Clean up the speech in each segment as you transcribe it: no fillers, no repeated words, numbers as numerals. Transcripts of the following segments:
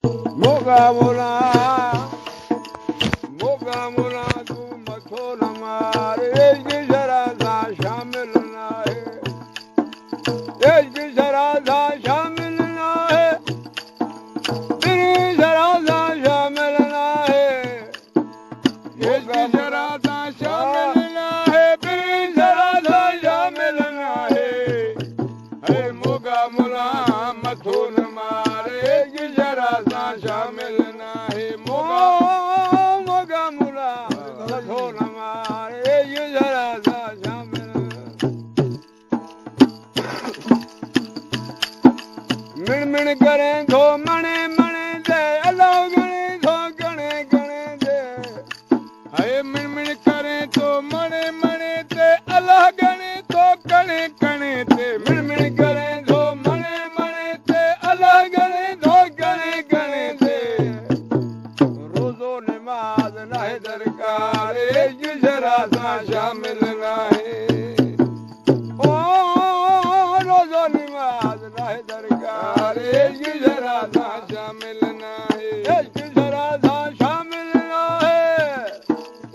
मोगा मोला तू मथो न मार इश्क जरा सा शामिल ना है इश्क जरा सा शामिल ना है तेरी जरा सा शामिल ना है इश्क जरा सा शामिल ना है तेरी जरा सा शामिल ना है अरे मोगा मोला मथो न मार इश्क जरा सा शामिल ना है मोगा मोला मथो न मार इश्क जरा सा शामिल मिण मिण करें थो मणे मणे दे अल्लाह गणे थो गणे गणे दे हाय मिण मिण करें तो मणे मणे दे अल्लाह गणे तो गणे गणे दे मिण मिण करें तो मणे मणे दे अल्लाह गणे तो गणे गणे दे रोज़ो नमाज नाहे दरकार इश्क जरा सा शामिल नाहे ओ रोज़ो नमाज नाहे दरकार इश्क जरा सा शामिल नाहे इश्क जरा सा शामिल नाहे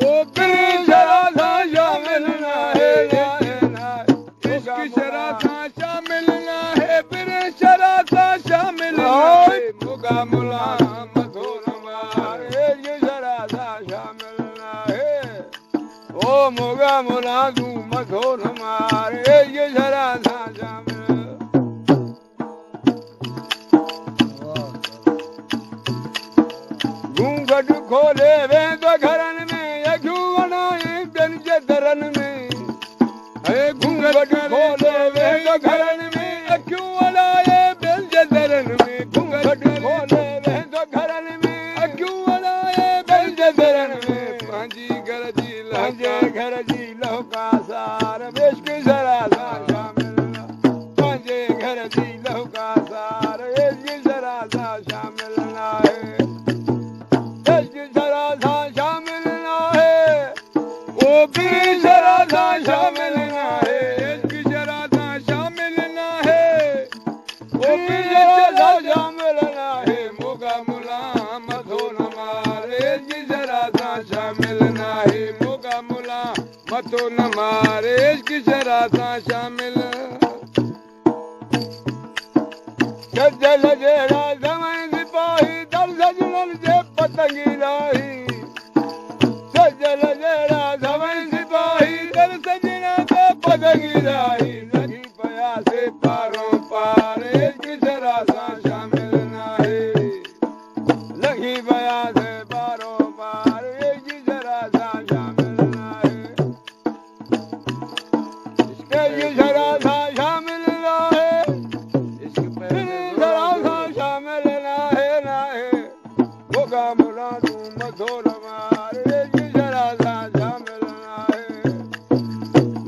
ओ बिन जरा सा शामिल नाहे इश्क जरा सा शामिल नाहे बिन जरा सा शामिल नाहे मोगा मोला मथो न मार इश्क जरा सा शामिल नाहे ओ मोगा मोला तू मथो न मार इश्क जरा सा शामिल घूंघट खोले वेंदो घरन में अखियूं वणाए ॿियनि जे दरन में हे घूंघट खोले वेंदो घरन में अखियूं वणाए ॿियनि जे दरन में घूंघट खोले वेंदो घरन में अखियूं वणाए ॿियनि जे दरन में पंहिंजी घर जी लहुका सार इश्क जरा सा शामिल पंहिंजे घर जी लहुका सार इश्क जरा सा शामिल नाहे इश्क जरा सा शामिल नाहे ओ भी जरा सा शामिल नाहे इश्क जरा सा शामिल नाहे ओ भी जरा सा शामिल नाहे मोगा मोला मथो न मार इश्क जरा सा शामिल नाहे मोगा मोला मथो न मार इश्क जरा सा शामिल सजल जहिड़ा समय सिपाही दर सजनन जे पतंगी राही सजल जहिड़ा समय सिपाही दर सजनन जे पतंगी राही लगी पिया से पारों पार इश्क जरा सा शामिल नाहे लगी पिया से पारों पार इश्क जरा सा शामिल नाहे इश्क जरा सा शामिल नाहे मोगा मोला तू मथो न मार इश्क जरा सा शामिल नाहे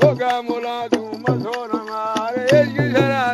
मोगा मोला तू मथो न मार इश्क जरा